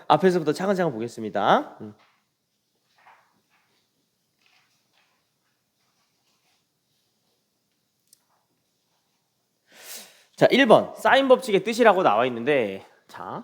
앞에서부터 차근차근 보겠습니다. 자, 1번 사인 법칙의 뜻이라고 나와 있는데, 자,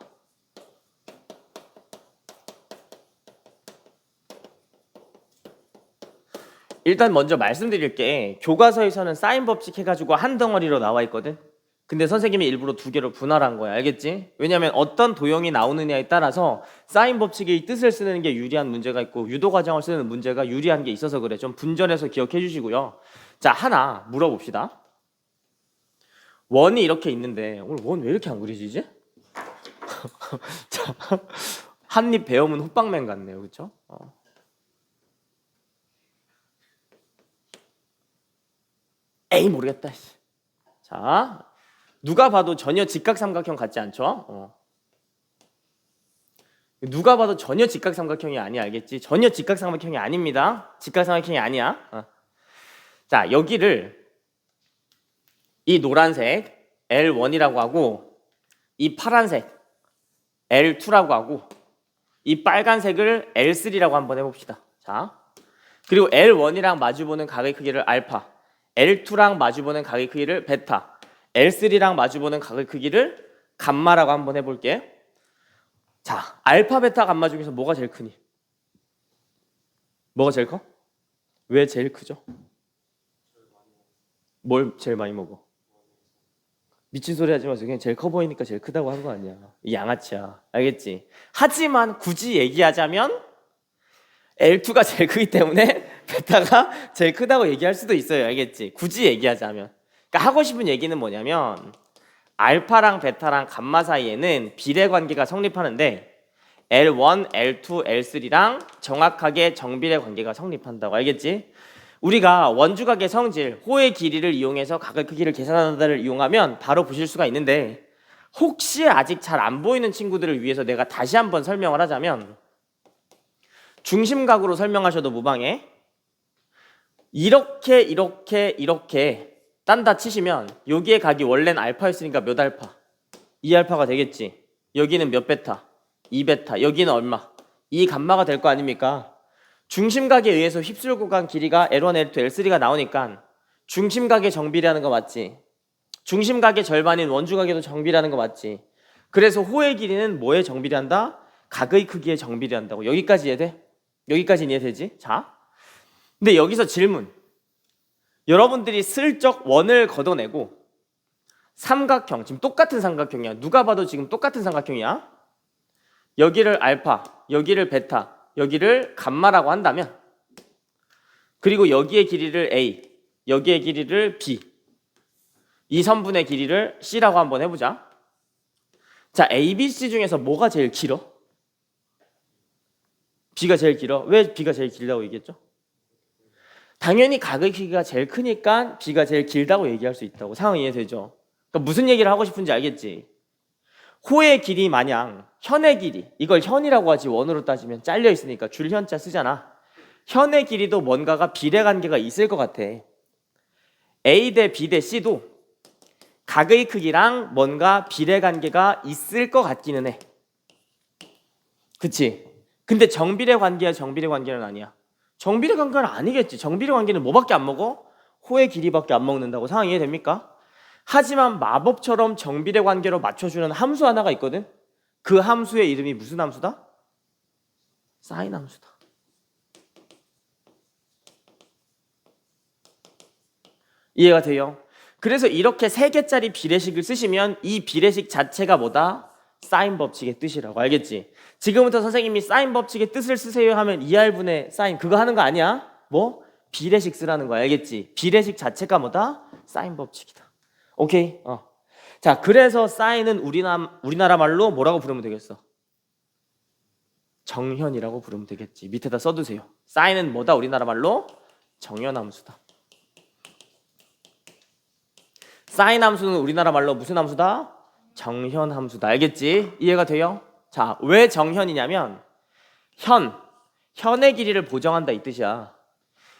일단 먼저 말씀드릴 게 교과서에서는 사인 법칙 해가지고 한 덩어리로 나와 있거든. 근데 선생님이 일부러 두 개로 분할한 거야. 알겠지? 왜냐면 어떤 도형이 나오느냐에 따라서 사인 법칙의 뜻을 쓰는 게 유리한 문제가 있고 유도 과정을 쓰는 문제가 유리한 게 있어서 그래. 좀 분전해서 기억해 주시고요. 자, 하나 물어봅시다. 원이 이렇게 있는데 오늘 원 왜 이렇게 안 그려지지? 자, 한입 배우면 호빵맨 같네요. 그렇죠? 에이 모르겠다. 자, 누가 봐도 전혀 직각삼각형 같지 않죠? 누가 봐도 전혀 직각삼각형이 아니야. 알겠지? 전혀 직각삼각형이 아닙니다. 직각삼각형이 아니야. 자, 여기를 이 노란색 L1이라고 하고 이 파란색 L2라고 하고 이 빨간색을 L3라고 한번 해봅시다. 자, 그리고 L1이랑 마주보는 각의 크기를 알파, L2랑 마주보는 각의 크기를 베타, L3랑 마주보는 각의 크기를 감마라고 한번 해볼게. 자, 알파, 베타, 감마 중에서 뭐가 제일 크니? 뭐가 제일 커? 왜 제일 크죠? 뭘 제일 많이 먹어? 미친 소리 하지 마세요. 그냥 제일 커 보이니까 제일 크다고 한 거 아니야. 이 양아치야. 알겠지? 하지만 굳이 얘기하자면 L2가 제일 크기 때문에 베타가 제일 크다고 얘기할 수도 있어요. 알겠지? 굳이 얘기하자면. 그러니까 하고 싶은 얘기는 뭐냐면 알파랑 베타랑 감마 사이에는 비례 관계가 성립하는데 L1, L2, L3랑 정확하게 정비례 관계가 성립한다고. 알겠지? 우리가 원주각의 성질, 호의 길이를 이용해서 각의 크기를 계산한다를 이용하면 바로 보실 수가 있는데 혹시 아직 잘 안 보이는 친구들을 위해서 내가 다시 한번 설명을 하자면 중심각으로 설명하셔도 무방해. 이렇게 딴다 치시면 여기에 각이 원래는 알파였으니까 몇 알파? 2알파가 되겠지. 여기는 몇 베타? 2베타. 여기는 얼마? 2감마가 될 거 아닙니까? 중심각에 의해서 휩쓸고 간 길이가 L1, L2, L3가 나오니까 중심각의 정비례하는 거 맞지? 중심각의 절반인 원주각에도 정비례하는 거 맞지? 그래서 호의 길이는 뭐에 정비례한다? 각의 크기에 정비례한다고. 여기까지 이해돼? 여기까지 이해되지? 자, 근데 여기서 질문. 여러분들이 슬쩍 원을 걷어내고 삼각형, 지금 똑같은 삼각형이야. 누가 봐도 지금 똑같은 삼각형이야. 여기를 알파, 여기를 베타, 여기를 감마라고 한다면 그리고 여기의 길이를 A, 여기의 길이를 B, 이 선분의 길이를 C라고 한번 해보자. 자, A, B, C 중에서 뭐가 제일 길어? B가 제일 길어. 왜 B가 제일 길다고 얘기했죠? 당연히 각의 크기가 제일 크니까 B가 제일 길다고 얘기할 수 있다고. 상황 이해되죠? 그러니까 무슨 얘기를 하고 싶은지 알겠지? 호의 길이 마냥 현의 길이, 이걸 현이라고 하지 원으로 따지면 잘려 있으니까 줄현자 쓰잖아. 현의 길이도 뭔가가 비례 관계가 있을 것 같아. A 대 B 대 C도 각의 크기랑 뭔가 비례 관계가 있을 것 같기는 해. 그치? 근데 정비례 관계야, 정비례 관계는 아니야. 정비례 관계는 아니겠지. 정비례 관계는 뭐밖에 안 먹어? 호의 길이밖에 안 먹는다고. 상황 이해됩니까? 하지만 마법처럼 정비례 관계로 맞춰주는 함수 하나가 있거든. 그 함수의 이름이 무슨 함수다? 사인 함수다. 이해가 돼요? 그래서 이렇게 3개짜리 비례식을 쓰시면 이 비례식 자체가 뭐다? 사인 법칙의 뜻이라고. 알겠지? 지금부터 선생님이 사인 법칙의 뜻을 쓰세요 하면 2R분의 사인 그거 하는 거 아니야? 뭐? 비례식 쓰라는 거야. 알겠지? 비례식 자체가 뭐다? 사인 법칙이다. 오케이? 자, 그래서 사인은 우리나라 말로 뭐라고 부르면 되겠어? 정현이라고 부르면 되겠지. 밑에다 써두세요. 사인은 뭐다? 우리나라 말로 정현함수다. 사인 함수는 우리나라 말로 무슨 함수다? 정현함수다. 알겠지? 이해가 돼요? 자, 왜 정현이냐면 현의 길이를 보정한다 이 뜻이야.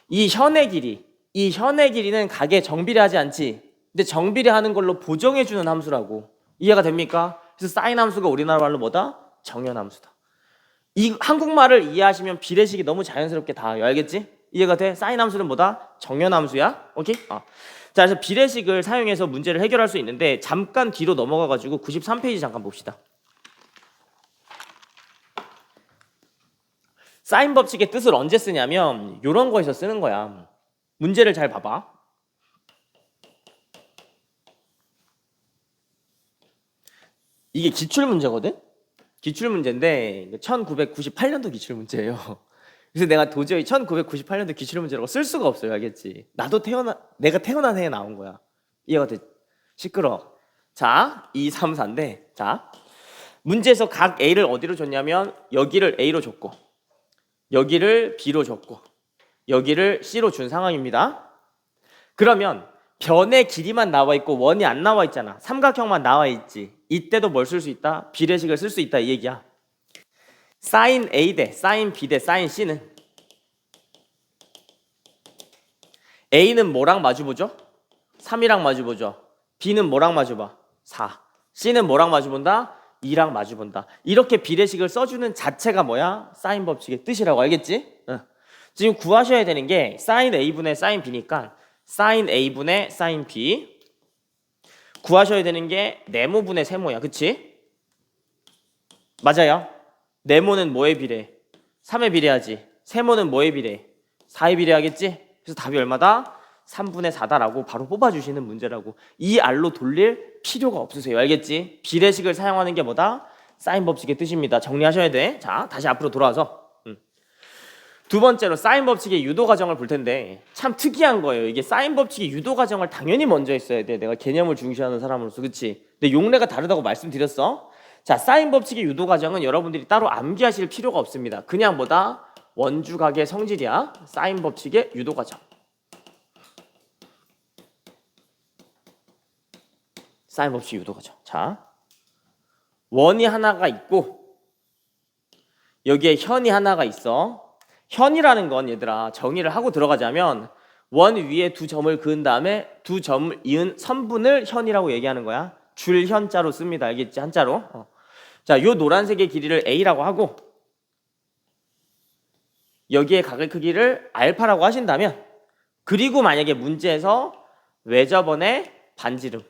이 현의 길이는 각에 정비례하지 않지. 근데 정비례하는 걸로 보정해주는 함수라고. 이해가 됩니까? 그래서 사인 함수가 우리나라 말로 뭐다? 정연함수다. 이 한국말을 이해하시면 비례식이 너무 자연스럽게 닿아요. 알겠지? 이해가 돼? 사인 함수는 뭐다? 정연함수야. 오케이? 자, 그래서 비례식을 사용해서 문제를 해결할 수 있는데 잠깐 뒤로 넘어가가지고 93페이지 잠깐 봅시다. 사인 법칙의 뜻을 언제 쓰냐면 이런 거에서 쓰는 거야. 문제를 잘 봐봐. 이게 기출문제거든? 기출문제인데 1998년도 기출문제예요. 그래서 내가 도저히 1998년도 기출문제라고 쓸 수가 없어요. 알겠지? 내가 태어난 해에 나온 거야. 이해가 돼? 시끄러워. 자, 2, 3, 4인데 자, 문제에서 각 A를 어디로 줬냐면 여기를 A로 줬고 여기를 B로 줬고 여기를 C로 준 상황입니다. 그러면 변의 길이만 나와 있고 원이 안 나와 있잖아. 삼각형만 나와 있지. 이때도 뭘 쓸 수 있다? 비례식을 쓸 수 있다 이 얘기야. 사인 A 대 사인 B 대 사인 C는 A는 뭐랑 마주보죠? 3이랑 마주보죠. B는 뭐랑 마주봐? 4. C는 뭐랑 마주본다? 2랑 마주본다. 이렇게 비례식을 써주는 자체가 뭐야? 사인 법칙의 뜻이라고 알겠지? 지금 구하셔야 되는 게 사인 A분의 사인 B니까 사인 A분의 사인 B 구하셔야 되는 게 네모분의 세모야. 그치? 맞아요. 네모는 뭐에 비례? 3에 비례하지. 세모는 뭐에 비례? 4에 비례하겠지? 그래서 답이 얼마다? 3분의 4다라고 바로 뽑아주시는 문제라고. 이 알로 돌릴 필요가 없으세요. 알겠지? 비례식을 사용하는 게 뭐다? 사인 법칙의 뜻입니다. 정리하셔야 돼. 자, 다시 앞으로 돌아와서 두 번째로 사인 법칙의 유도 과정을 볼 텐데 참 특이한 거예요. 이게 사인 법칙의 유도 과정을 당연히 먼저 했어야 돼. 내가 개념을 중시하는 사람으로서. 그치? 근데 용례가 다르다고 말씀드렸어. 자, 사인 법칙의 유도 과정은 여러분들이 따로 암기하실 필요가 없습니다. 그냥 뭐다? 원주각의 성질이야. 사인 법칙의 유도 과정. 사인 법칙 유도 과정. 자, 원이 하나가 있고 여기에 현이 하나가 있어. 현이라는 건 얘들아 정의를 하고 들어가자면 원 위에 두 점을 그은 다음에 두 점을 이은 선분을 현이라고 얘기하는 거야. 줄 현자로 씁니다. 알겠지? 한자로. 자, 요 노란색의 길이를 A라고 하고 여기에 각의 크기를 알파라고 하신다면 그리고 만약에 문제에서 외접원의 반지름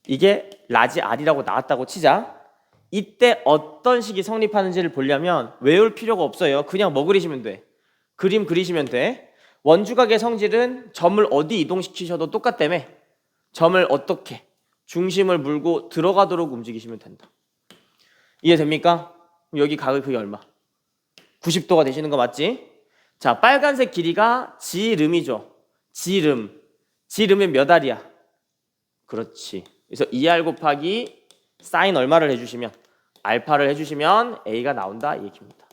이게 라지 R이라고 나왔다고 치자. 이때 어떤 식이 성립하는지를 보려면 외울 필요가 없어요. 그냥 뭐 그리시면 돼? 그림 그리시면 돼. 원주각의 성질은 점을 어디 이동시키셔도 똑같다며 점을 어떻게 중심을 물고 들어가도록 움직이시면 된다. 이해됩니까? 여기 각의 크기 얼마? 90도가 되시는 거 맞지? 자, 빨간색 길이가 지름이죠. 지름은 몇 R이야? 그렇지. 그래서 2R 곱하기 사인 얼마를 해주시면 알파를 해주시면 A가 나온다 이 얘기입니다.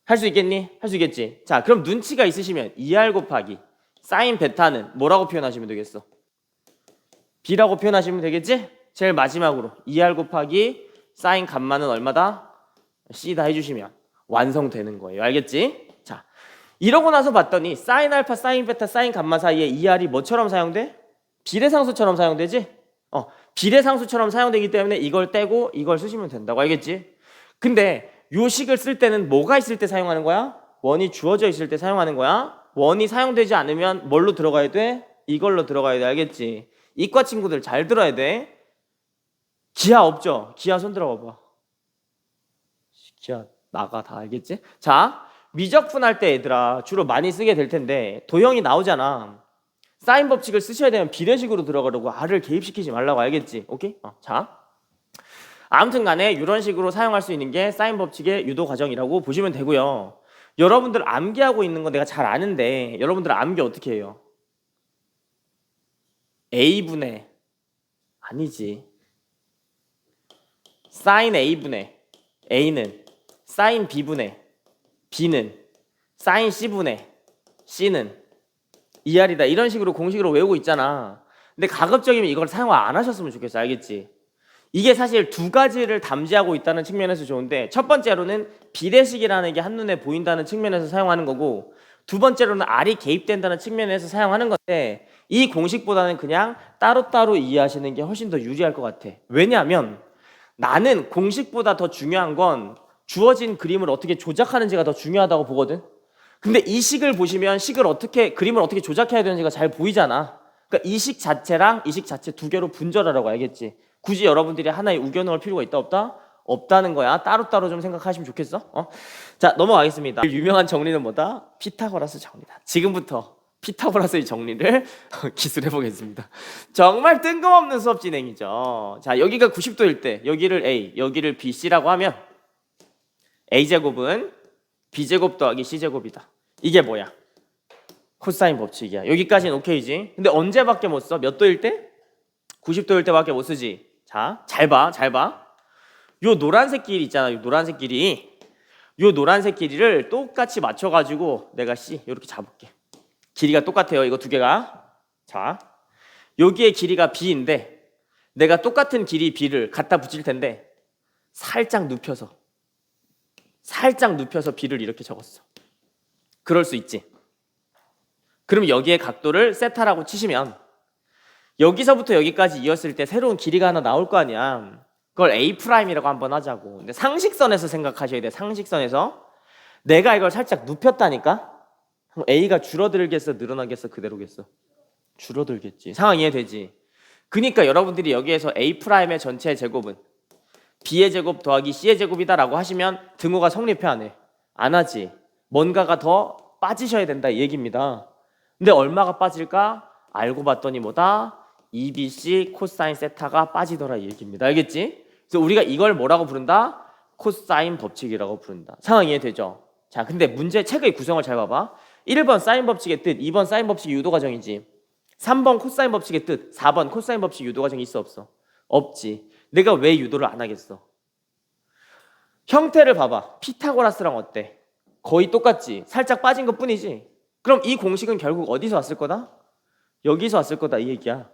할 수 있겠니? 할 수 있겠지? 자, 그럼 눈치가 있으시면 2R 곱하기 사인 베타는 뭐라고 표현하시면 되겠어? B라고 표현하시면 되겠지? 제일 마지막으로 2R 곱하기 사인 감마는 얼마다? C다 해주시면 완성되는 거예요. 알겠지? 자, 이러고 나서 봤더니 사인 알파, 사인 베타, 사인 감마 사이에 2R이 뭐처럼 사용돼? 비례상수처럼 사용되지? 비례상수처럼 사용되기 때문에 이걸 떼고 이걸 쓰시면 된다고. 알겠지? 근데 요 식을 쓸 때는 뭐가 있을 때 사용하는 거야? 원이 주어져 있을 때 사용하는 거야. 원이 사용되지 않으면 뭘로 들어가야 돼? 이걸로 들어가야 돼. 알겠지? 이과 친구들 잘 들어야 돼. 기하 없죠? 기하 손 들어봐. 기하 나가 다. 알겠지? 자, 미적분할 때 얘들아 주로 많이 쓰게 될 텐데 도형이 나오잖아. 사인 법칙을 쓰셔야 되면 비례식으로 들어가려고 R을 개입시키지 말라고. 알겠지? 오케이? 자, 아무튼 간에 이런 식으로 사용할 수 있는 게 사인 법칙의 유도 과정이라고 보시면 되고요. 여러분들 암기하고 있는 거 내가 잘 아는데 여러분들 암기 어떻게 해요? A분의 아니지. 사인 A분의 A는 사인 B분의 B는 사인 C분의 C는 2R이다. 이런 식으로 공식으로 외우고 있잖아. 근데 가급적이면 이걸 사용 안 하셨으면 좋겠어. 알겠지? 이게 사실 두 가지를 담지하고 있다는 측면에서 좋은데 첫 번째로는 비례식이라는 게 한눈에 보인다는 측면에서 사용하는 거고 두 번째로는 R이 개입된다는 측면에서 사용하는 건데 이 공식보다는 그냥 따로따로 이해하시는 게 훨씬 더 유리할 것 같아. 왜냐하면 나는 공식보다 더 중요한 건 주어진 그림을 어떻게 조작하는지가 더 중요하다고 보거든. 근데 이 식을 보시면 그림을 어떻게 조작해야 되는지가 잘 보이잖아. 그러니까 이 식 자체랑 이 식 자체 두 개로 분절하라고, 알겠지? 굳이 여러분들이 하나에 우겨넣을 필요가 있다 없다? 없다는 거야. 따로따로 좀 생각하시면 좋겠어? 자, 넘어가겠습니다. 유명한 정리는 뭐다? 피타고라스 정리다. 지금부터 피타고라스의 정리를 기술해 보겠습니다. 정말 뜬금없는 수업 진행이죠. 자, 여기가 90도일 때 여기를 A, 여기를 B, C라고 하면 A제곱은 B제곱 더하기 C제곱이다. 이게 뭐야? 코사인 법칙이야. 여기까지는 오케이지. 근데 언제밖에 못 써? 몇 도일 때? 90도일 때밖에 못 쓰지. 자, 잘 봐. 요 노란색 길이 있잖아. 요 노란색 길이를 똑같이 맞춰가지고 내가 C 이렇게 잡을게. 길이가 똑같아요. 이거 두 개가. 자, 여기에 길이가 B인데 내가 똑같은 길이 B를 갖다 붙일 텐데 살짝 눕혀서 B를 이렇게 적었어. 그럴 수 있지. 그럼 여기에 각도를 세타라고 치시면 여기서부터 여기까지 이었을 때 새로운 길이가 하나 나올 거 아니야. 그걸 A'이라고 한번 하자고. 근데 상식선에서 생각하셔야 돼. 상식선에서 내가 이걸 살짝 눕혔다니까? 그럼 A가 줄어들겠어? 늘어나겠어? 그대로겠어? 줄어들겠지. 상황 이해되지? 그러니까 여러분들이 여기에서 A'의 전체 제곱은 B의 제곱 더하기 C의 제곱이다 라고 하시면 등호가 성립해 안 해? 안 하지. 뭔가가 더 빠지셔야 된다 이 얘기입니다. 근데 얼마가 빠질까? 알고 봤더니 뭐다? 2bc 코사인 세타가 빠지더라 이 얘기입니다. 알겠지? 그래서 우리가 이걸 뭐라고 부른다? 코사인 법칙이라고 부른다. 상황 이해되죠? 자, 근데 문제 책의 구성을 잘 봐봐. 1번 사인 법칙의 뜻, 2번 사인 법칙 유도 과정이지. 3번 코사인 법칙의 뜻, 4번 코사인 법칙 유도 과정이 있어 없어? 없지. 내가 왜 유도를 안 하겠어? 형태를 봐봐. 피타고라스랑 어때? 거의 똑같지. 살짝 빠진 것 뿐이지. 그럼 이 공식은 결국 어디서 왔을 거다? 여기서 왔을 거다 이 얘기야.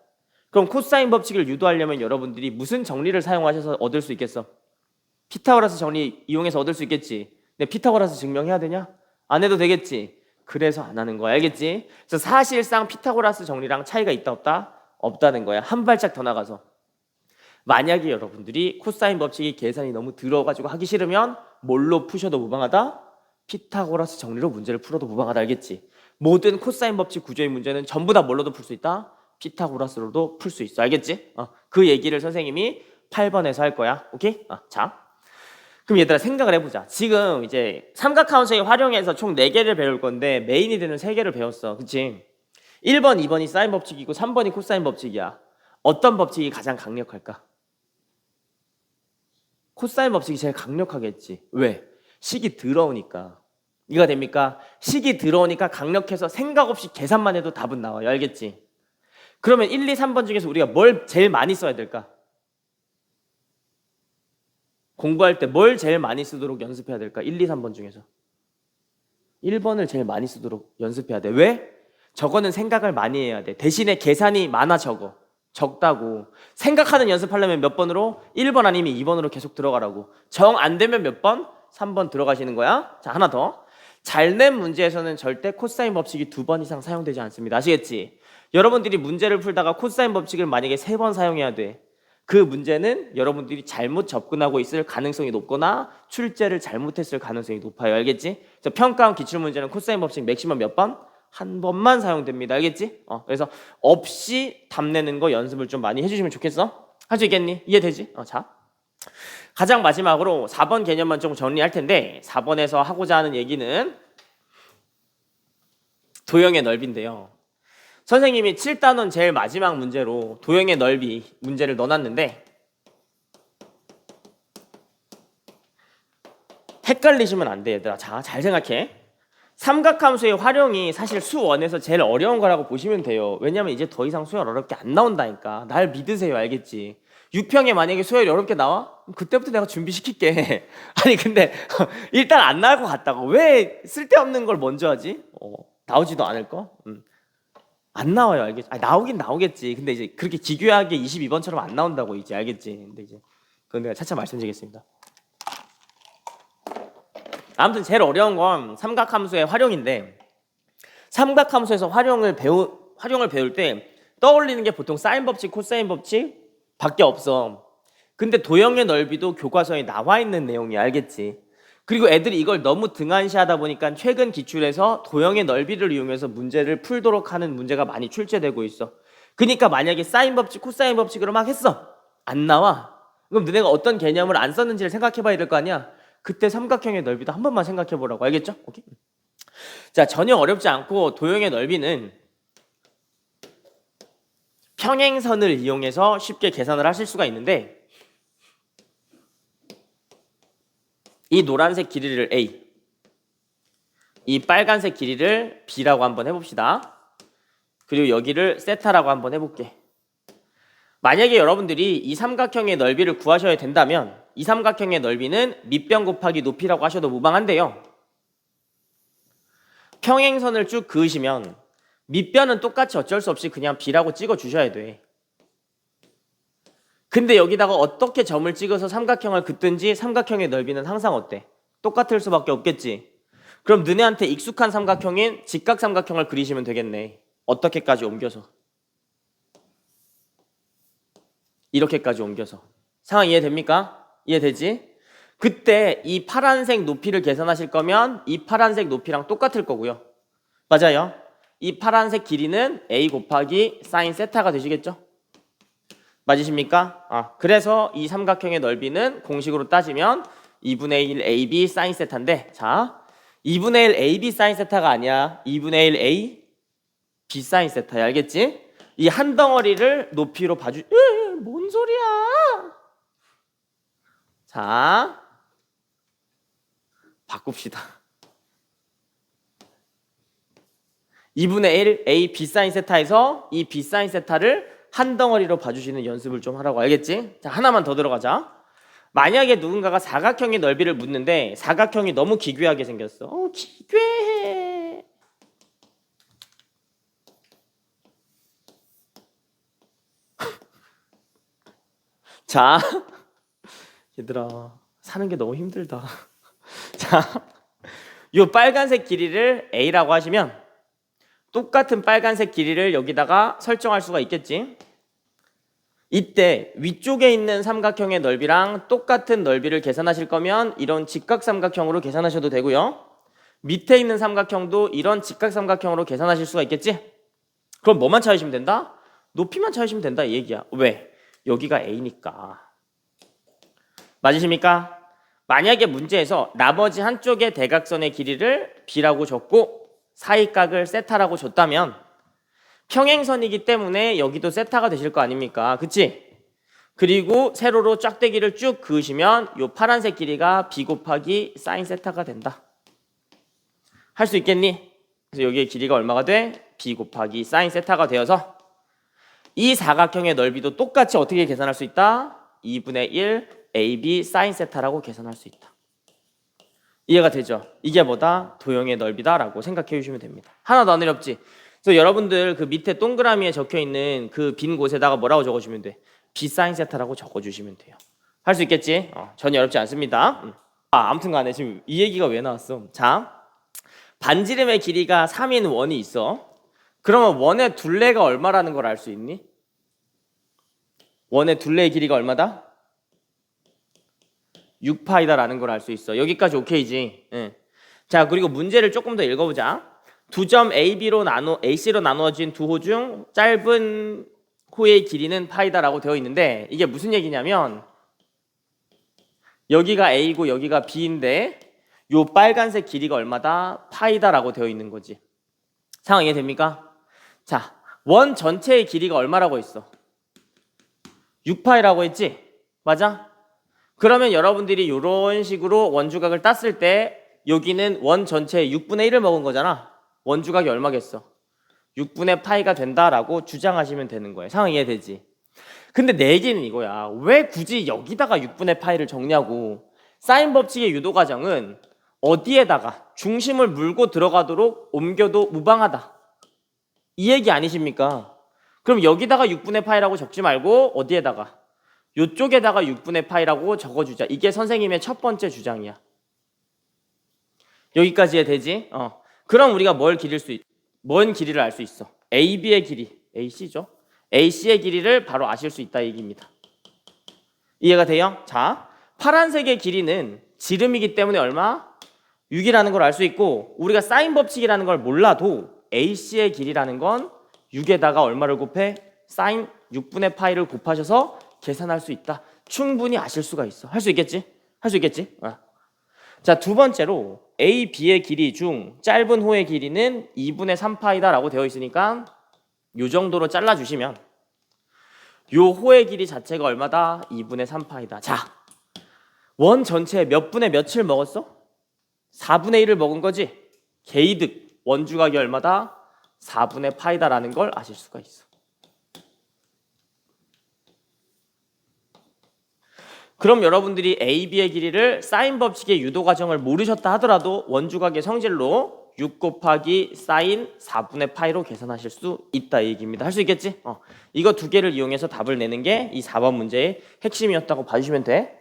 그럼 코사인 법칙을 유도하려면 여러분들이 무슨 정리를 사용하셔서 얻을 수 있겠어? 피타고라스 정리 이용해서 얻을 수 있겠지. 근데 피타고라스 증명해야 되냐? 안 해도 되겠지. 그래서 안 하는 거야. 알겠지? 그래서 사실상 피타고라스 정리랑 차이가 있다 없다? 없다는 거야. 한 발짝 더 나가서. 만약에 여러분들이 코사인 법칙이 계산이 너무 들어가지고 하기 싫으면 뭘로 푸셔도 무방하다? 피타고라스 정리로 문제를 풀어도 무방하다. 알겠지? 모든 코사인 법칙 구조의 문제는 전부 다 뭘로도 풀 수 있다? 피타고라스로도 풀 수 있어. 알겠지? 그 얘기를 선생님이 8번에서 할 거야. 오케이? 자, 그럼 얘들아 생각을 해보자. 지금 이제 삼각함수의 활용해서 총 4개를 배울 건데 메인이 되는 3개를 배웠어. 그치? 1번, 2번이 사인 법칙이고 3번이 코사인 법칙이야. 어떤 법칙이 가장 강력할까? 코사인 법칙이 제일 강력하겠지. 왜? 식이 들어오니까. 이해가 됩니까? 식이 들어오니까 강력해서 생각 없이 계산만 해도 답은 나와요. 알겠지? 그러면 1, 2, 3번 중에서 우리가 뭘 제일 많이 써야 될까? 공부할 때 뭘 제일 많이 쓰도록 연습해야 될까? 1, 2, 3번 중에서 1번을 제일 많이 쓰도록 연습해야 돼. 왜? 저거는 생각을 많이 해야 돼. 대신에 계산이 많아 적다고. 생각하는 연습하려면 몇 번으로? 1번 아니면 2번으로 계속 들어가라고. 정 안 되면 몇 번? 3번 들어가시는 거야. 자, 하나 더. 잘 낸 문제에서는 절대 코사인 법칙이 2번 이상 사용되지 않습니다. 아시겠지? 여러분들이 문제를 풀다가 코사인 법칙을 만약에 3번 사용해야 돼. 그 문제는 여러분들이 잘못 접근하고 있을 가능성이 높거나 출제를 잘못했을 가능성이 높아요. 알겠지? 평가원 기출문제는 코사인 법칙 맥시멈 몇 번? 한 번만 사용됩니다. 알겠지? 그래서 없이 답 내는 거 연습을 좀 많이 해주시면 좋겠어? 할 수 있겠니? 이해되지? 자, 가장 마지막으로 4번 개념만 좀 정리할 텐데 4번에서 하고자 하는 얘기는 도형의 넓이인데요. 선생님이 7단원 제일 마지막 문제로 도형의 넓이 문제를 넣어놨는데 헷갈리시면 안 돼 얘들아. 자, 잘 생각해. 삼각함수의 활용이 사실 수원에서 제일 어려운 거라고 보시면 돼요. 왜냐면 이제 더 이상 수열 어렵게 안 나온다니까. 날 믿으세요. 알겠지? 6평에 만약에 수열이 어렵게 나와? 그때부터 내가 준비시킬게. 아니 근데 일단 안 나올 것 같다고. 왜 쓸데없는 걸 먼저 하지? 나오지도 않을 거? 안 나와요. 알겠지? 나오긴 나오겠지. 근데 이제 그렇게 기괴하게 22번처럼 안 나온다고 이제. 알겠지? 근데 이제 그건 내가 차차 말씀드리겠습니다. 아무튼 제일 어려운 건 삼각함수의 활용인데 삼각함수에서 활용을 배울 때 떠올리는 게 보통 사인 법칙, 코사인 법칙 밖에 없어. 근데 도형의 넓이도 교과서에 나와 있는 내용이 알겠지? 그리고 애들이 이걸 너무 등한시하다 보니까 최근 기출에서 도형의 넓이를 이용해서 문제를 풀도록 하는 문제가 많이 출제되고 있어. 그러니까 만약에 사인 법칙, 코사인 법칙으로 막 했어. 안 나와. 그럼 너네가 어떤 개념을 안 썼는지를 생각해 봐야 될 거 아니야? 그때 삼각형의 넓이도 한 번만 생각해 보라고. 알겠죠? 오케이? 자, 전혀 어렵지 않고 도형의 넓이는 평행선을 이용해서 쉽게 계산을 하실 수가 있는데 이 노란색 길이를 A, 이 빨간색 길이를 B라고 한번 해봅시다. 그리고 여기를 세타라고 한번 해볼게. 만약에 여러분들이 이 삼각형의 넓이를 구하셔야 된다면 이 삼각형의 넓이는 밑변 곱하기 높이라고 하셔도 무방한데요. 평행선을 쭉 그으시면 밑변은 똑같이 어쩔 수 없이 그냥 B라고 찍어 주셔야 돼. 근데 여기다가 어떻게 점을 찍어서 삼각형을 긋든지 삼각형의 넓이는 항상 어때? 똑같을 수밖에 없겠지. 그럼 너네한테 익숙한 삼각형인 직각삼각형을 그리시면 되겠네. 어떻게까지 옮겨서? 이렇게까지 옮겨서. 상황 이해됩니까? 이해되지? 그때 이 파란색 높이를 계산하실 거면 이 파란색 높이랑 똑같을 거고요. 맞아요. 이 파란색 길이는 A 곱하기 사인 세타가 되시겠죠? 맞으십니까? 그래서 이 삼각형의 넓이는 공식으로 따지면 2분의 1 AB 사인 세타인데, 자, 2분의 1 AB 사인 세타가 아니야. 2분의 1 A B 사인 세타야. 알겠지? 이 한 덩어리를 높이로 봐주. 뭔 소리야? 자, 바꿉시다. 2분의 1 A B 사인 세타에서 이 B 사인 세타를 한 덩어리로 봐주시는 연습을 좀 하라고. 알겠지? 자, 하나만 더 들어가자. 만약에 누군가가 사각형의 넓이를 묻는데 사각형이 너무 기괴하게 생겼어. 기괴해. 자, 얘들아, 사는 게 너무 힘들다. 자, 요 빨간색 길이를 A라고 하시면 똑같은 빨간색 길이를 여기다가 설정할 수가 있겠지. 이때 위쪽에 있는 삼각형의 넓이랑 똑같은 넓이를 계산하실 거면 이런 직각삼각형으로 계산하셔도 되고요. 밑에 있는 삼각형도 이런 직각삼각형으로 계산하실 수가 있겠지. 그럼 뭐만 찾으시면 된다? 높이만 찾으시면 된다 이 얘기야. 왜? 여기가 A니까. 맞으십니까? 만약에 문제에서 나머지 한쪽의 대각선의 길이를 B라고 줬고 사이각을 세타라고 줬다면 평행선이기 때문에 여기도 세타가 되실 거 아닙니까? 그치? 그리고 세로로 짝대기를 쭉 그으시면 요 파란색 길이가 B 곱하기 사인 세타가 된다. 할 수 있겠니? 그래서 여기의 길이가 얼마가 돼? B 곱하기 사인 세타가 되어서 이 사각형의 넓이도 똑같이 어떻게 계산할 수 있다? 2분의 1 AB 사인 세타라고 계산할 수 있다. 이해가 되죠? 이게 뭐다? 도형의 넓이다라고 생각해 주시면 됩니다. 하나도 안 어렵지? 그래서 여러분들 그 밑에 동그라미에 적혀 있는 그 빈 곳에다가 뭐라고 적어주면 돼? B 사인 세타라고 적어주시면 돼요. 할 수 있겠지? 전혀 어렵지 않습니다. 아무튼 간에 지금 이 얘기가 왜 나왔어? 자, 반지름의 길이가 3인 원이 있어. 그러면 원의 둘레가 얼마라는 걸 알 수 있니? 원의 둘레의 길이가 얼마다? 6파이다라는 걸 알 수 있어. 여기까지 오케이지? 응. 자, 그리고 문제를 조금 더 읽어보자. 두 점 AC로 나누어진 두 호 중 짧은 호의 길이는 파이다라고 되어 있는데 이게 무슨 얘기냐면 여기가 A고 여기가 B인데 요 빨간색 길이가 얼마다? 파이다라고 되어 있는 거지. 상황 이해됩니까? 자, 원 전체의 길이가 얼마라고 했어? 6파이라고 했지? 맞아? 그러면 여러분들이 이런 식으로 원주각을 땄을 때 여기는 원 전체의 6분의 1을 먹은 거잖아. 원주각이 얼마겠어? 6분의 파이가 된다라고 주장하시면 되는 거예요. 상황 이해되지? 근데 내 얘기는 이거야. 왜 굳이 여기다가 6분의 파이를 적냐고. 사인 법칙의 유도 과정은 어디에다가 중심을 물고 들어가도록 옮겨도 무방하다. 이 얘기 아니십니까? 그럼 여기다가 6분의 파이라고 적지 말고 어디에다가? 요쪽에다가 6분의 파이라고 적어주자. 이게 선생님의 첫 번째 주장이야. 여기까지 해되지? 그럼 우리가 뭔 길이를 알 수 있어? AB의 길이, AC죠. AC의 길이를 바로 아실 수 있다 얘기입니다. 이해가 돼요? 자, 파란색의 길이는 지름이기 때문에 얼마? 6이라는 걸 알 수 있고, 우리가 사인 법칙이라는 걸 몰라도 AC의 길이라는 건 6에다가 얼마를 곱해? 사인 6분의 파이를 곱하셔서 계산할 수 있다. 충분히 아실 수가 있어. 할 수 있겠지? 할 수 있겠지? 자, 두 번째로 A, B의 길이 중 짧은 호의 길이는 2분의 3파이다 라고 되어 있으니까 이 정도로 잘라주시면 요 호의 길이 자체가 얼마다? 2분의 3파이다. 자, 원 전체에 몇 분의 몇을 먹었어? 4분의 1을 먹은 거지? 개이득 원주각이 얼마다? 4분의 파이다라는 걸 아실 수가 있어. 그럼 여러분들이 A, B의 길이를 사인 법칙의 유도 과정을 모르셨다 하더라도 원주각의 성질로 6 곱하기 사인 4분의 파이로 계산하실 수 있다 이 얘기입니다. 할 수 있겠지? 이거 두 개를 이용해서 답을 내는 게 이 4번 문제의 핵심이었다고 봐주시면 돼.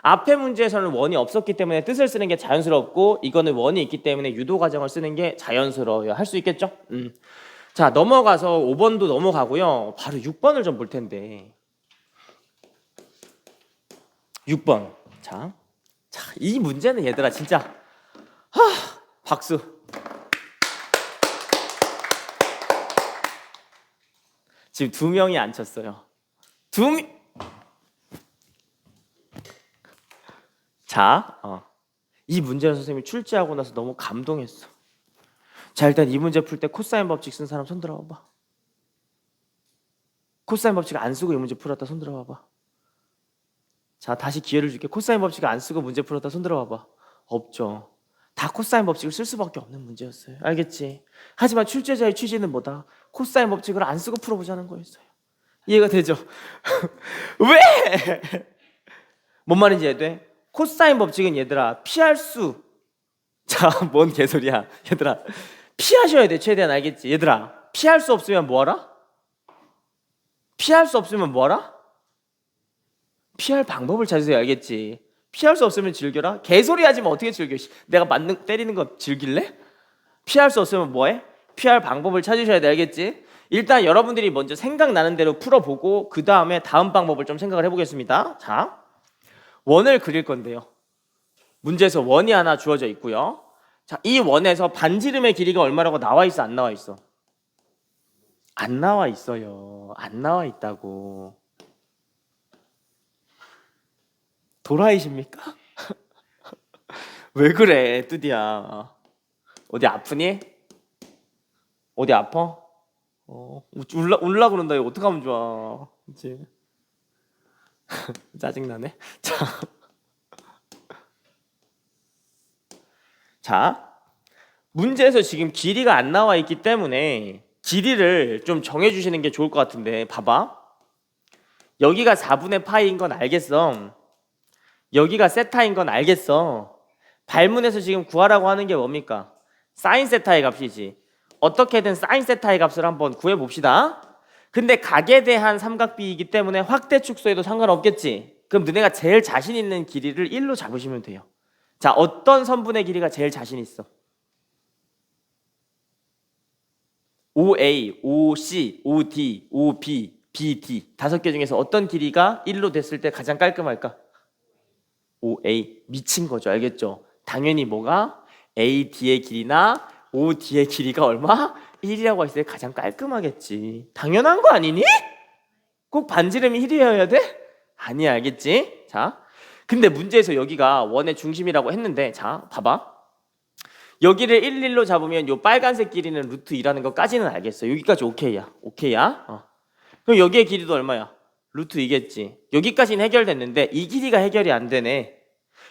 앞에 문제에서는 원이 없었기 때문에 뜻을 쓰는 게 자연스럽고, 이거는 원이 있기 때문에 유도 과정을 쓰는 게 자연스러워요. 할 수 있겠죠? 자, 넘어가서 5번도 넘어가고요. 바로 6번을 좀 볼 텐데. 6번. 자, 이 문제는 얘들아 진짜 박수. 지금 2명이 안 쳤어요. 자, 이 문제는 선생님이 출제하고 나서 너무 감동했어. 자, 일단 이 문제 풀 때 코사인 법칙 쓴 사람 손 들어봐봐. 코사인 법칙 안 쓰고 이 문제 풀었다 손 들어봐봐. 자, 다시 기회를 줄게. 코사인 법칙 안 쓰고 문제 풀었다 손 들어봐봐. 없죠. 다 코사인 법칙을 쓸 수밖에 없는 문제였어요. 알겠지? 하지만 출제자의 취지는 뭐다? 코사인 법칙을 안 쓰고 풀어보자는 거였어요. 이해가 되죠? 왜? 뭔 말인지 이해돼? 코사인 법칙은 얘들아 피할 수. 자, 뭔 개소리야. 얘들아 피하셔야 돼. 최대한. 알겠지? 얘들아 피할 수 없으면 뭐하라? 피할 수 없으면 뭐하라? 피할 방법을 찾으세요. 알겠지? 피할 수 없으면 즐겨라? 개소리 하지만 어떻게 즐겨? 내가 때리는 거 즐길래? 피할 수 없으면 뭐해? 피할 방법을 찾으셔야 돼. 알겠지? 일단 여러분들이 먼저 생각나는 대로 풀어보고 그 다음에 다음 방법을 좀 생각을 해보겠습니다. 자, 원을 그릴 건데요. 문제에서 원이 하나 주어져 있고요. 자, 이 원에서 반지름의 길이가 얼마라고 나와 있어? 안 나와 있어? 안 나와 있어요. 안 나와 있다고. 도라이십니까? 왜 그래, 뚜디야? 어디 아프니? 어디 아파? 울라 그런다. 이거 어떡하면 좋아? 그치? 짜증나네. 자, 문제에서 지금 길이가 안 나와 있기 때문에 길이를 좀 정해주시는 게 좋을 것 같은데, 봐봐. 여기가 4분의 파이인 건 알겠어. 여기가 세타인 건 알겠어. 발문에서 지금 구하라고 하는 게 뭡니까? 사인 세타의 값이지. 어떻게든 사인 세타의 값을 한번 구해봅시다. 근데 각에 대한 삼각비이기 때문에 확대 축소해도 상관없겠지. 그럼 너네가 제일 자신 있는 길이를 1로 잡으시면 돼요. 자, 어떤 선분의 길이가 제일 자신 있어? OA, OC, OD, OB, BD 5개 중에서 어떤 길이가 1로 됐을 때 가장 깔끔할까? OA. 미친 거죠. 알겠죠? 당연히 뭐가? AD의 길이나 OD의 길이가 얼마? 1이라고 했을 때 가장 깔끔하겠지. 당연한 거 아니니? 꼭 반지름이 1이어야 돼? 아니야. 알겠지? 자, 근데 문제에서 여기가 원의 중심이라고 했는데, 자, 봐봐. 여기를 1, 1로 잡으면 요 빨간색 길이는 루트 2라는 것까지는 알겠어. 여기까지 오케이야. 오케이야? 그럼 여기의 길이도 얼마야? 루트 2겠지. 여기까지는 해결됐는데 이 길이가 해결이 안 되네.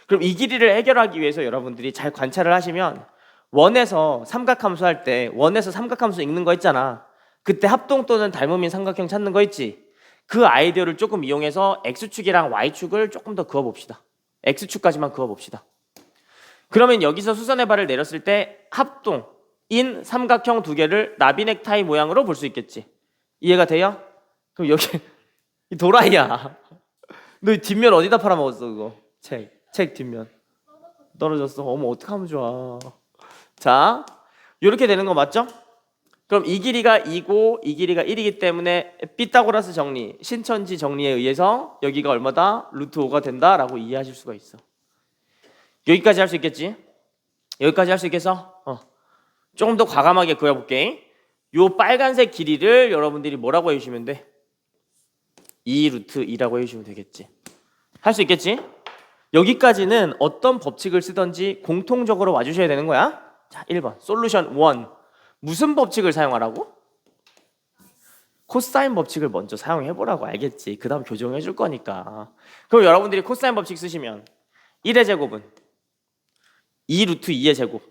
그럼 이 길이를 해결하기 위해서 여러분들이 잘 관찰을 하시면 원에서 삼각함수 할 때 원에서 삼각함수 읽는 거 있잖아. 그때 합동 또는 닮음인 삼각형 찾는 거 있지. 그 아이디어를 조금 이용해서 X축이랑 Y축을 조금 더 그어봅시다. X축까지만 그어봅시다. 그러면 여기서 수선의 발을 내렸을 때 합동인 삼각형 두 개를 나비 넥타이 모양으로 볼 수 있겠지. 이해가 돼요? 그럼 여기 이 도라이야. 너 뒷면 어디다 팔아먹었어 그거? 책 뒷면 떨어졌어. 어머 어떡하면 좋아. 자, 이렇게 되는 거 맞죠? 그럼 이 길이가 2고 이 길이가 1이기 때문에 피타고라스 정리, 신천지 정리에 의해서 여기가 얼마다? 루트 5가 된다라고 이해하실 수가 있어. 여기까지 할 수 있겠지? 여기까지 할 수 있겠어? 조금 더 과감하게 그려볼게. 요 빨간색 길이를 여러분들이 뭐라고 해주시면 돼? 2 루트 2라고 해주시면 되겠지. 할 수 있겠지? 여기까지는 어떤 법칙을 쓰든지 공통적으로 와주셔야 되는 거야. 자, 1번 솔루션 1. 무슨 법칙을 사용하라고? 코사인 법칙을 먼저 사용해보라고. 알겠지? 그 다음 교정해 줄 거니까. 그럼 여러분들이 코사인 법칙 쓰시면 1의 제곱은 2 루트 2의 제곱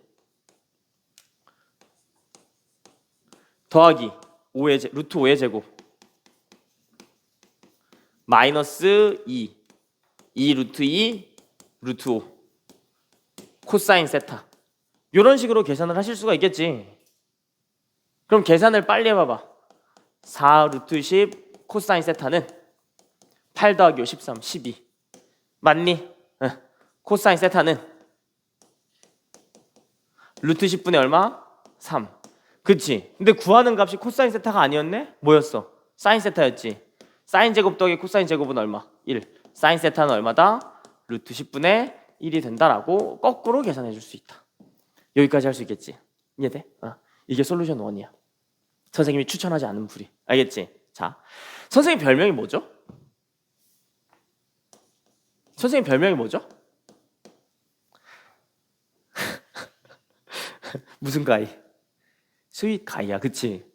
더하기 루트 5의 제곱 마이너스 2 루트 2 루트 5 코사인 세타. 이런 식으로 계산을 하실 수가 있겠지. 그럼 계산을 빨리 해봐봐. 4 루트 10 코사인 세타는 8 더하기 5 13 12 맞니? 코사인 세타는 루트 10분의 얼마? 3. 그치? 근데 구하는 값이 코사인 세타가 아니었네? 뭐였어? 사인 세타였지. 사인 제곱 더하기 코사인 제곱은 얼마? 1. 사인 세타는 얼마다? 루트 10분의 1이 된다라고 거꾸로 계산해 줄 수 있다. 여기까지 할 수 있겠지? 이해돼? 이게 솔루션 1이야. 선생님이 추천하지 않은 풀이. 알겠지? 자, 선생님 별명이 뭐죠? 선생님 별명이 뭐죠? 무슨 가이? 스윗 가이야, 그치?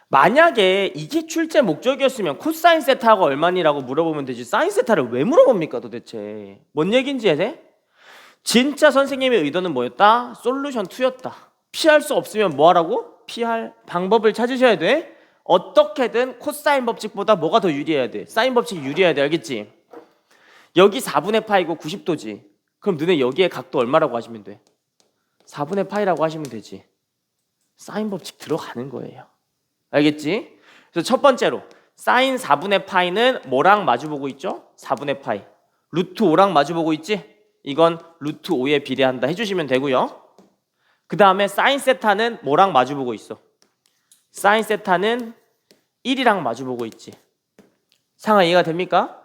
만약에 이게 출제 목적이었으면 코사인 세타가 얼마니라고 물어보면 되지 사인 세타를 왜 물어봅니까 도대체? 뭔 얘기인지 해? 진짜 선생님의 의도는 뭐였다? 솔루션 2였다. 피할 수 없으면 뭐 하라고? 피할 방법을 찾으셔야 돼. 어떻게든 코사인 법칙보다 뭐가 더 유리해야 돼? 사인 법칙이 유리해야 돼. 알겠지? 여기 4분의 파이고 90도지. 그럼 너네 여기에 각도 얼마라고 하시면 돼? 4분의 파이라고 하시면 되지. 사인 법칙 들어가는 거예요. 알겠지? 그래서 첫 번째로 사인 4분의 파이는 뭐랑 마주보고 있죠? 4분의 파이. 루트 5랑 마주보고 있지? 이건 루트 5에 비례한다 해주시면 되고요. 그 다음에 사인 세타는 뭐랑 마주보고 있어? 사인 세타는 1이랑 마주보고 있지. 상황 이해가 됩니까?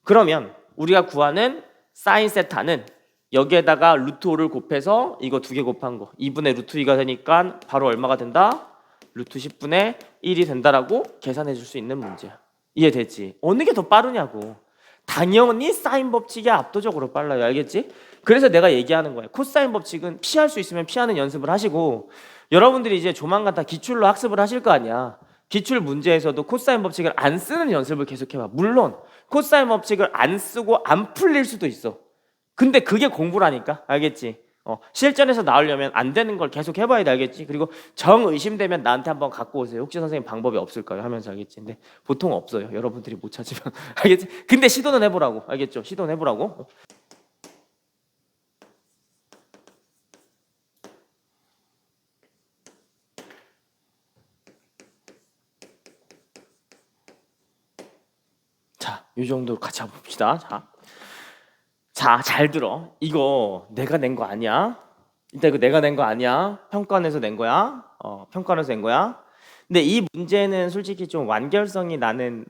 그러면 우리가 구하는 사인 세타는 여기에다가 루트 5를 곱해서 이거 2개 곱한 거 2분의 루트 2가 되니까 바로 얼마가 된다? 루트 10분의 1이 된다라고 계산해 줄 수 있는 문제야. 이해되지? 어느 게 더 빠르냐고. 당연히 사인 법칙이 압도적으로 빨라요. 알겠지? 그래서 내가 얘기하는 거야. 코사인 법칙은 피할 수 있으면 피하는 연습을 하시고 여러분들이 이제 조만간 다 기출로 학습을 하실 거 아니야. 기출 문제에서도 코사인 법칙을 안 쓰는 연습을 계속해봐. 물론 코사인 법칙을 안 쓰고 안 풀릴 수도 있어. 근데 그게 공부라니까. 알겠지? 실전에서 나오려면 안 되는 걸 계속 해봐야 돼. 알겠지? 그리고 정 의심되면 나한테 한번 갖고 오세요. 혹시 선생님 방법이 없을까요? 하면서. 알겠지? 근데 보통 없어요. 여러분들이 못 찾으면. 알겠지? 근데 시도는 해보라고. 알겠죠? 시도는 해보라고. 자, 이 정도로 같이 한번 봅시다. 자, 잘 들어. 이거 내가 낸 거 아니야. 일단 이거 내가 낸 거 아니야. 평가원에서 낸 거야. 평가원에서 낸 거야. 근데 이 문제는 솔직히 좀 완결성이 나는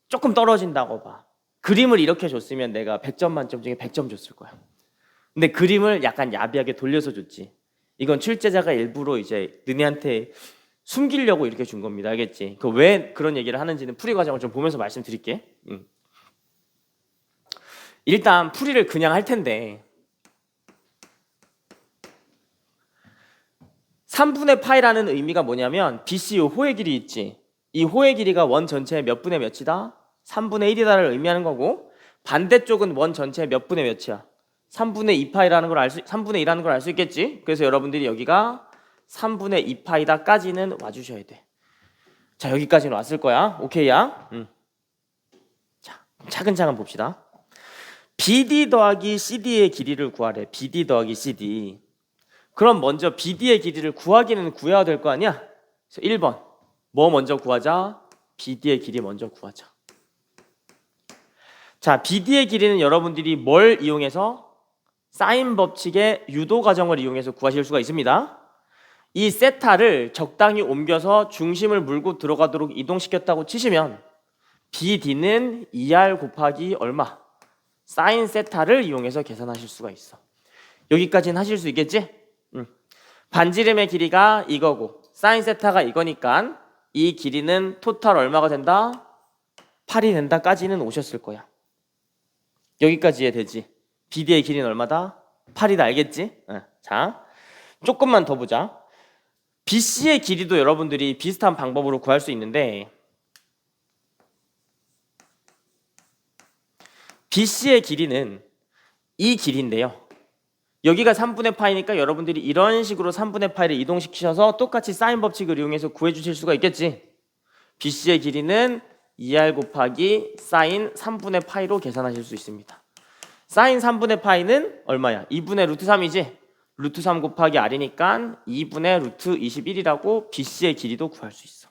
조금 떨어진다고 봐. 그림을 이렇게 줬으면 내가 100점 만점 중에 100점 줬을 거야. 근데 그림을 약간 야비하게 돌려서 줬지. 이건 출제자가 일부러 이제 너네한테 숨기려고 이렇게 준 겁니다. 알겠지? 그 왜 그런 얘기를 하는지는 풀이 과정을 좀 보면서 말씀드릴게. 일단 풀이를 그냥 할 텐데 3분의 파이라는 의미가 뭐냐면 BC 요 호의 길이 있지. 이 호의 길이가 원 전체의 몇 분의 몇이다? 3분의 1이다를 의미하는 거고 반대쪽은 원 전체의 몇 분의 몇이야? 3분의 2파이라는 걸 3분의 2라는 걸 알 수 있겠지? 그래서 여러분들이 여기가 3분의 2파이다까지는 와주셔야 돼. 자, 여기까지는 왔을 거야. 오케이야? 자, 차근차근 봅시다. BD 더하기 CD의 길이를 구하래. BD 더하기 CD. 그럼 먼저 BD의 길이를 구하기는 구해야 될 거 아니야? 그래서 1번 뭐 먼저 구하자? BD의 길이 먼저 구하자. 자, BD의 길이는 여러분들이 뭘 이용해서? 사인 법칙의 유도 과정을 이용해서 구하실 수가 있습니다. 이 세타를 적당히 옮겨서 중심을 물고 들어가도록 이동시켰다고 치시면 BD는 2R 곱하기 얼마? 사인 세타를 이용해서 계산하실 수가 있어. 여기까지는 하실 수 있겠지? 반지름의 길이가 이거고 사인 세타가 이거니까 이 길이는 토탈 얼마가 된다? 8이 된다까지는 오셨을 거야. 여기까지 이해되지? BD의 길이는 얼마다? 8이다. 알겠지? 자, 조금만 더 보자. BC의 길이도 여러분들이 비슷한 방법으로 구할 수 있는데 BC의 길이는 이 길이인데요. 여기가 3분의 파이니까 여러분들이 이런 식으로 3분의 파이를 이동시키셔서 똑같이 사인 법칙을 이용해서 구해주실 수가 있겠지. BC의 길이는 2R 곱하기 사인 3분의 파이로 계산하실 수 있습니다. 사인 3분의 파이는 얼마야? 2분의 루트 3이지? 루트 3 곱하기 R이니까 2분의 루트 21이라고 BC의 길이도 구할 수 있어.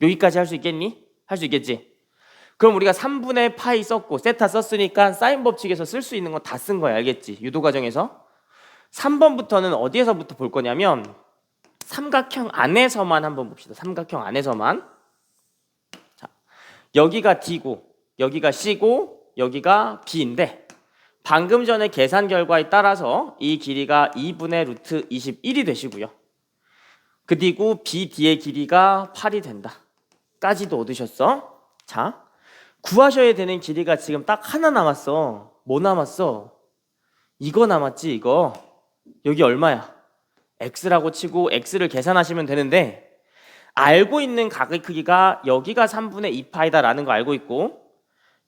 여기까지 할 수 있겠니? 할 수 있겠지? 그럼 우리가 3분의 파이 썼고 세타 썼으니까 사인 법칙에서 쓸 수 있는 거 다 쓴 거야. 알겠지? 유도 과정에서. 3번부터는 어디에서부터 볼 거냐면 삼각형 안에서만 한번 봅시다. 삼각형 안에서만. 자, 여기가 D고 여기가 C고 여기가 B인데 방금 전에 계산 결과에 따라서 이 길이가 2분의 루트 21이 되시고요. 그리고 BD의 길이가 8이 된다. 까지도 얻으셨어. 자, 구하셔야 되는 길이가 지금 딱 하나 남았어. 뭐 남았어? 이거 남았지, 이거. 여기 얼마야? X라고 치고 X를 계산하시면 되는데 알고 있는 각의 크기가 여기가 3분의 2파이다 라는 거 알고 있고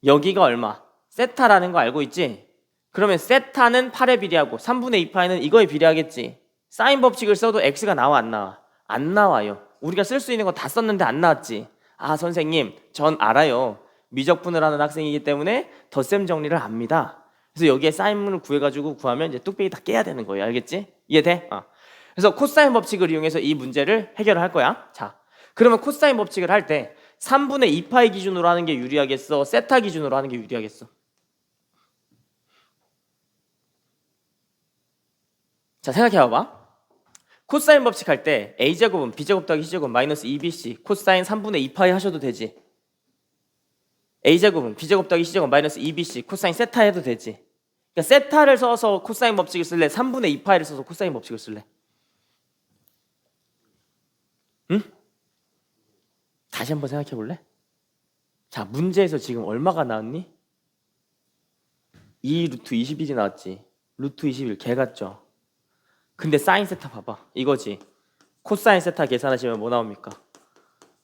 여기가 얼마? 세타라는 거 알고 있지? 그러면 세타는 8에 비례하고 3분의 2파이는 이거에 비례하겠지. 사인 법칙을 써도 X가 나와 안 나와? 안 나와요. 우리가 쓸 수 있는 거 다 썼는데 안 나왔지. 아 선생님 전 알아요. 미적분을 하는 학생이기 때문에 덧셈 정리를 압니다. 그래서 여기에 사인문을 구해가지고 구하면 이제 뚝배기 다 깨야 되는 거예요. 알겠지? 이해돼? 그래서 코사인 법칙을 이용해서 이 문제를 해결을 할 거야. 자, 그러면 코사인 법칙을 할 때 3분의 2파이 기준으로 하는 게 유리하겠어? 세타 기준으로 하는 게 유리하겠어? 자, 생각해봐봐. 코사인 법칙 할 때 A제곱은 B제곱 더하기 C제곱 마이너스 2BC 코사인 3분의 2파이 하셔도 되지. A제곱은 B제곱 더하기 C제곱 마이너스 2BC 코사인 세타 해도 되지. 그러니까 세타를 써서 코사인 법칙을 쓸래? 3분의 2파이를 써서 코사인 법칙을 쓸래? 응? 다시 한번 생각해 볼래? 자, 문제에서 지금 얼마가 나왔니? 2 루트 21이 나왔지. 루트 21 개 같죠? 근데 사인 세타 봐봐. 이거지. 코사인 세타 계산하시면 뭐 나옵니까?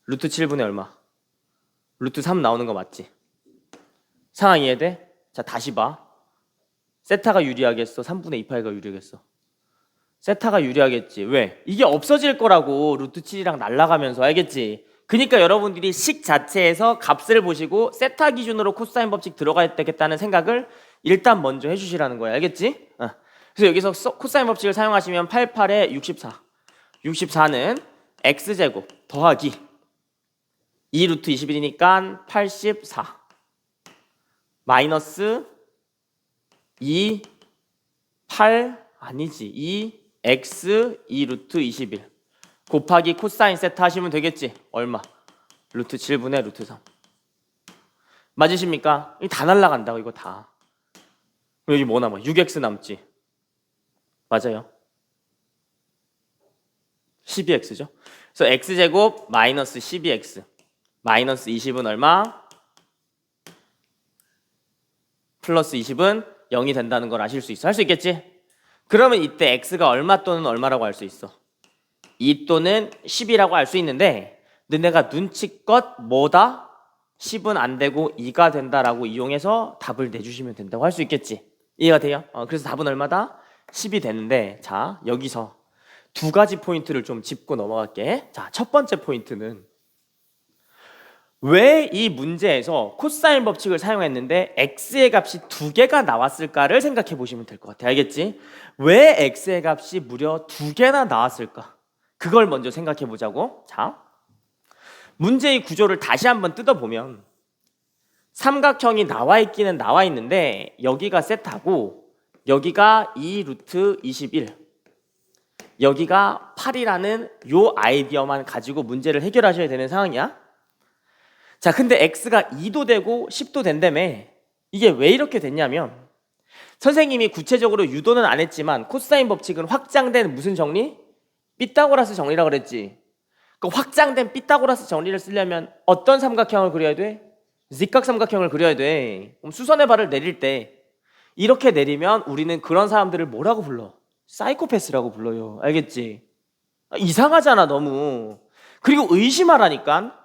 루트 7분의 얼마? 루트 3 나오는 거 맞지? 상황 이해돼? 자, 다시 봐. 세타가 유리하겠어? 3분의 2파이가 유리하겠어? 세타가 유리하겠지. 왜? 이게 없어질 거라고. 루트 7이랑 날아가면서. 알겠지? 그러니까 여러분들이 식 자체에서 값을 보시고 세타 기준으로 코사인 법칙 들어가야 되겠다는 생각을 일단 먼저 해주시라는 거야. 알겠지? 그래서 여기서 코사인 법칙을 사용하시면 88에 64. 64는 x제곱 더하기 2 루트 21이니까 84 마이너스 2 8 아니지 2 x 2 루트 21 곱하기 코사인 세타 하시면 되겠지. 얼마? 루트 7분의 루트 3 맞으십니까? 이거 다 날라간다고 이거 다. 여기 뭐 남아? 6x 남지. 맞아요. 12x죠. 그래서 x제곱 마이너스 12x 마이너스 20은 얼마? 플러스 20은 0이 된다는 걸 아실 수 있어. 할 수 있겠지? 그러면 이때 x가 얼마 또는 얼마라고 할 수 있어? 2 또는 10이라고 할 수 있는데 너네가 눈치껏 뭐다? 10은 안 되고 2가 된다라고 이용해서 답을 내주시면 된다고 할 수 있겠지? 이해가 돼요? 그래서 답은 얼마다? 10이 되는데 자 여기서 두 가지 포인트를 좀 짚고 넘어갈게. 자, 첫 번째 포인트는 왜 이 문제에서 코사인 법칙을 사용했는데 x의 값이 두 개가 나왔을까를 생각해 보시면 될 것 같아. 알겠지? 왜 x의 값이 무려 두 개나 나왔을까? 그걸 먼저 생각해 보자고. 자, 문제의 구조를 다시 한번 뜯어보면 삼각형이 나와 있기는 나와 있는데 여기가 세타고 여기가 2 루트 21 여기가 8이라는 요 아이디어만 가지고 문제를 해결하셔야 되는 상황이야. 자, 근데 x가 2도 되고 10도 된다며. 이게 왜 이렇게 됐냐면 선생님이 구체적으로 유도는 안 했지만 코사인 법칙은 확장된 무슨 정리? 피타고라스 정리라고 그랬지. 그 확장된 피타고라스 정리를 쓰려면 어떤 삼각형을 그려야 돼? 직각삼각형을 그려야 돼. 그럼 수선의 발을 내릴 때 이렇게 내리면 우리는 그런 사람들을 뭐라고 불러? 사이코패스라고 불러요. 알겠지? 이상하잖아 너무. 그리고 의심하라니까.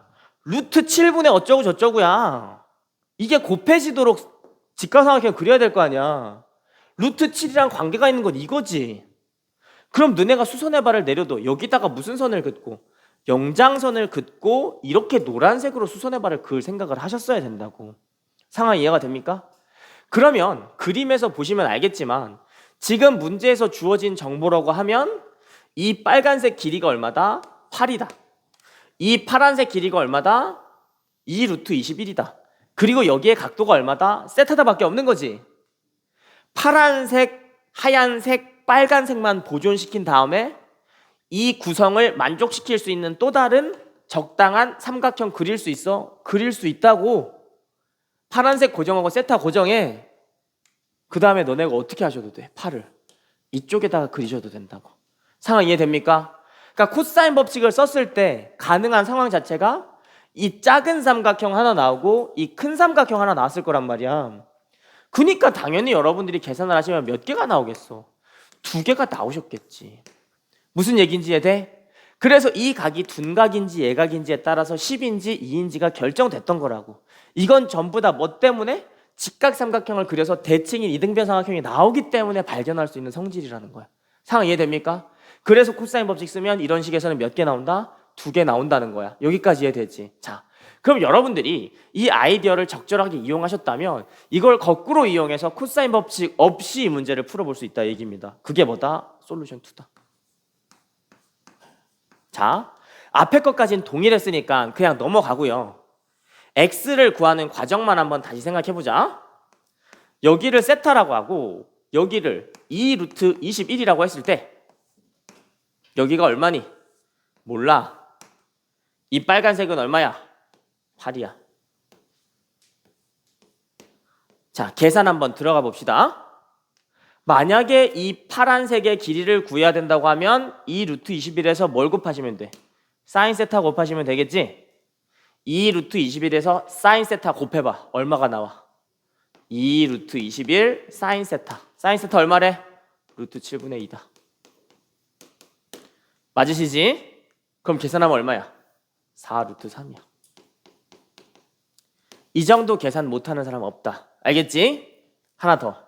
루트 7분의 어쩌고 저쩌고야. 이게 곱해지도록 직각삼각형 그려야 될 거 아니야. 루트 7이랑 관계가 있는 건 이거지. 그럼 너네가 수선의 발을 내려도 여기다가 무슨 선을 긋고 영장선을 긋고 이렇게 노란색으로 수선의 발을 그을 생각을 하셨어야 된다고. 상황 이해가 됩니까? 그러면 그림에서 보시면 알겠지만 지금 문제에서 주어진 정보라고 하면 이 빨간색 길이가 얼마다? 8이다. 이 파란색 길이가 얼마다? 2 루트 21이다. 그리고 여기에 각도가 얼마다? 세타다밖에 없는 거지. 파란색, 하얀색, 빨간색만 보존시킨 다음에 이 구성을 만족시킬 수 있는 또 다른 적당한 삼각형 그릴 수 있어? 그릴 수 있다고. 파란색 고정하고 세타 고정해. 그 다음에 너네가 어떻게 하셔도 돼. 팔을 이쪽에다가 그리셔도 된다고. 상황 이해됩니까? 그러니까 코사인 법칙을 썼을 때 가능한 상황 자체가 이 작은 삼각형 하나 나오고 이 큰 삼각형 하나 나왔을 거란 말이야. 그러니까 당연히 여러분들이 계산을 하시면 몇 개가 나오겠어? 2개가 나오셨겠지. 무슨 얘기인지 이해돼? 그래서 이 각이 둔각인지 예각인지에 따라서 10인지 2인지가 결정됐던 거라고. 이건 전부 다 뭐 때문에? 직각삼각형을 그려서 대칭인 이등변 삼각형이 나오기 때문에 발견할 수 있는 성질이라는 거야. 상황 이해됩니까? 그래서 코사인 법칙 쓰면 이런 식에서는 몇 개 나온다? 2개 나온다는 거야. 여기까지 이해되지? 자, 그럼 여러분들이 이 아이디어를 적절하게 이용하셨다면 이걸 거꾸로 이용해서 코사인 법칙 없이 이 문제를 풀어볼 수 있다 얘기입니다. 그게 뭐다? 솔루션 2다. 자, 앞에 것까지는 동일했으니까 그냥 넘어가고요. x를 구하는 과정만 한번 다시 생각해보자. 여기를 세타라고 하고 여기를 2 루트 21이라고 했을 때 여기가 얼마니? 몰라. 이 빨간색은 얼마야? 8이야. 자, 계산 한번 들어가 봅시다. 만약에 이 파란색의 길이를 구해야 된다고 하면 2 루트 21에서 뭘 곱하시면 돼? 사인 세타 곱하시면 되겠지? 2 루트 21에서 사인 세타 곱해봐. 얼마가 나와? 2 루트 21 사인 세타. 사인 세타 얼마래? 루트 7분의 2다. 맞으시지? 그럼 계산하면 얼마야? 4 루트 3이야. 이 정도 계산 못하는 사람 없다. 알겠지? 하나 더.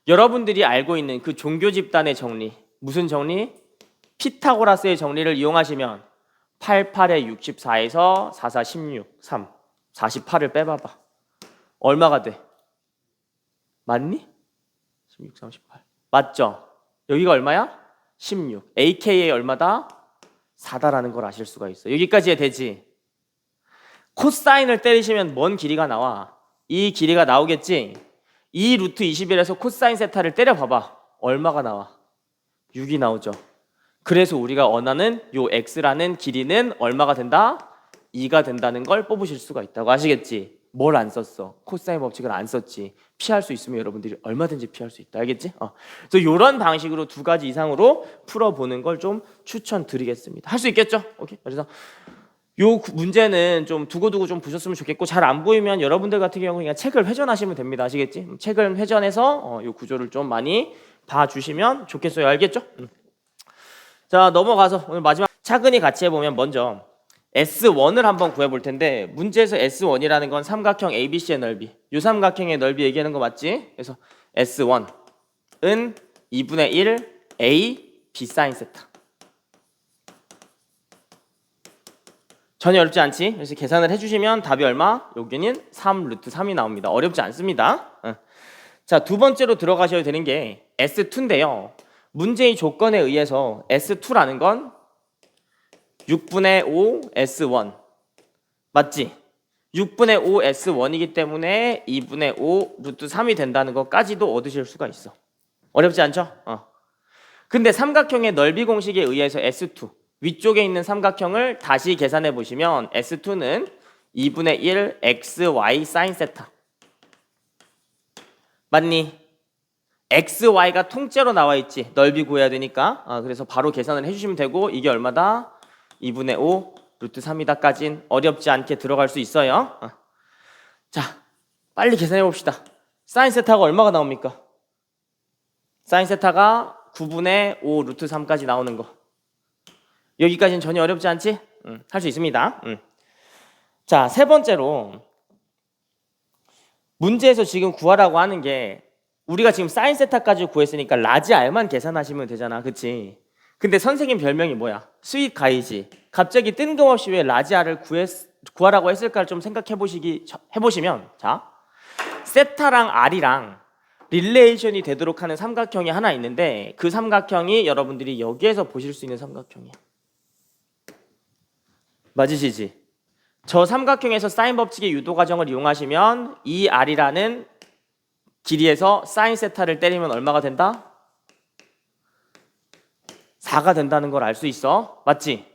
여러분들이 알고 있는 그 종교 집단의 정리. 무슨 정리? 피타고라스의 정리를 이용하시면 88에 64에서 44, 16, 3 48을 빼봐봐. 얼마가 돼? 맞니? 16, 38 맞죠? 여기가 얼마야? 16 aka 얼마다? 4다라는 걸 아실 수가 있어. 여기까지 되지? 코사인을 때리시면 뭔 길이가 나와? 이 길이가 나오겠지? 2 루트 21에서 코사인 세타를 때려봐봐. 얼마가 나와? 6이 나오죠. 그래서 우리가 원하는 요 x라는 길이는 얼마가 된다? 2가 된다는 걸 뽑으실 수가 있다고. 아시겠지? 뭘 안 썼어? 코사인 법칙을 안 썼지. 피할 수 있으면 여러분들이 얼마든지 피할 수 있다. 알겠지? 그래서 이런 방식으로 2가지 이상으로 풀어보는 걸 좀 추천드리겠습니다. 할 수 있겠죠? 오케이. 그래서 요 문제는 좀 두고두고 좀 보셨으면 좋겠고, 잘 안 보이면 여러분들 같은 경우 그냥 책을 회전하시면 됩니다. 아시겠지? 책을 회전해서 요 구조를 좀 많이 봐주시면 좋겠어요. 알겠죠? 자, 넘어가서 오늘 마지막 차근히 같이 해보면 먼저 S1을 한번 구해볼 텐데, 문제에서 S1이라는 건 삼각형 ABC의 넓이, 이 삼각형의 넓이 얘기하는 거 맞지? 그래서 S1은 2분의 1 A B 사인 세타. 전혀 어렵지 않지? 그래서 계산을 해주시면 답이 얼마? 여기는 3 루트 3이 나옵니다. 어렵지 않습니다. 자, 두 번째로 들어가셔야 되는 게 S2인데요. 문제의 조건에 의해서 S2라는 건 6분의 5 S1 맞지? 6분의 5 S1이기 때문에 2분의 5 루트 3이 된다는 것까지도 얻으실 수가 있어. 어렵지 않죠? 근데 삼각형의 넓이 공식에 의해서 S2 위쪽에 있는 삼각형을 다시 계산해 보시면 S2는 2분의 1 XY 사인 세타 맞니? XY가 통째로 나와 있지. 넓이 구해야 되니까. 그래서 바로 계산을 해주시면 되고 이게 얼마다? 2분의 5 루트 3이다까진 어렵지 않게 들어갈 수 있어요. 자, 빨리 계산해 봅시다. 사인 세타가 얼마가 나옵니까? 사인 세타가 9분의 5 루트 3까지 나오는 거. 여기까지는 전혀 어렵지 않지? 할 수 있습니다. 자, 세 번째로 문제에서 지금 구하라고 하는 게 우리가 지금 사인 세타까지 구했으니까 라지 R만 계산하시면 되잖아. 그치? 근데 선생님 별명이 뭐야? 스윗 가이지. 갑자기 뜬금없이 왜 라지 R을 구하라고 했을까를 좀 해보시면 자, 세타랑 R이랑 릴레이션이 되도록 하는 삼각형이 하나 있는데 그 삼각형이 여러분들이 여기에서 보실 수 있는 삼각형이야. 맞으시지? 저 삼각형에서 사인 법칙의 유도 과정을 이용하시면 이 R이라는 길이에서 사인 세타를 때리면 얼마가 된다? 4가 된다는 걸 알 수 있어. 맞지?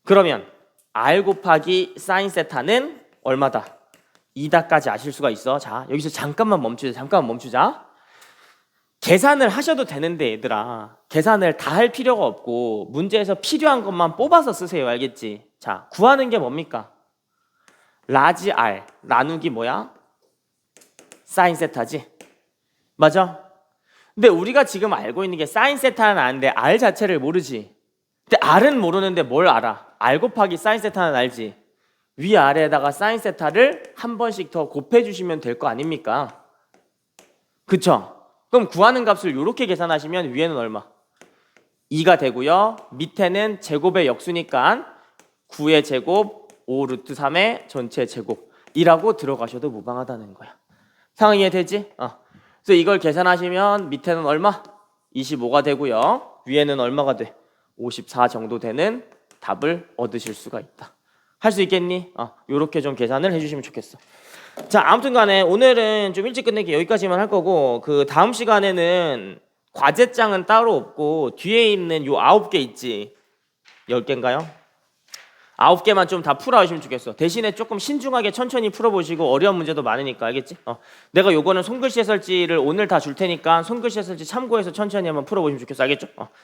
그러면 R 곱하기 사인 세타는 얼마다? 2다까지 아실 수가 있어. 자, 여기서 잠깐만 멈추자. 계산을 하셔도 되는데 얘들아, 계산을 다 할 필요가 없고 문제에서 필요한 것만 뽑아서 쓰세요. 알겠지? 자, 구하는 게 뭡니까? 라지 R 나누기 뭐야? 사인 세타지? 맞아? 근데 우리가 지금 알고 있는 게 사인 세타는 아는데 R 자체를 모르지. 근데 R은 모르는데 뭘 알아? R 곱하기 사인 세타는 알지? 위아래에다가 사인 세타를 한 번씩 더 곱해주시면 될 거 아닙니까? 그쵸? 그럼 구하는 값을 이렇게 계산하시면 위에는 얼마? 2가 되고요. 밑에는 제곱의 역수니까 9의 제곱 5 루트 3의 전체 제곱이라고 들어가셔도 무방하다는 거야. 상황 이해되지? 그래서 이걸 계산하시면 밑에는 얼마? 25가 되고요. 위에는 얼마가 돼? 54 정도 되는 답을 얻으실 수가 있다. 할 수 있겠니? 요렇게 좀 계산을 해주시면 좋겠어. 자, 아무튼 간에 오늘은 좀 일찍 끝내기 여기까지만 할 거고 그 다음 시간에는 과제장은 따로 없고 뒤에 있는 요 9개 있지? 10개인가요? 9개만 좀 다 풀어주시면 좋겠어. 대신에 조금 신중하게 천천히 풀어보시고 어려운 문제도 많으니까 알겠지? 내가 요거는 손글씨 해설지를 오늘 다 줄 테니까 손글씨 해설지 참고해서 천천히 한번 풀어보시면 좋겠어. 알겠죠?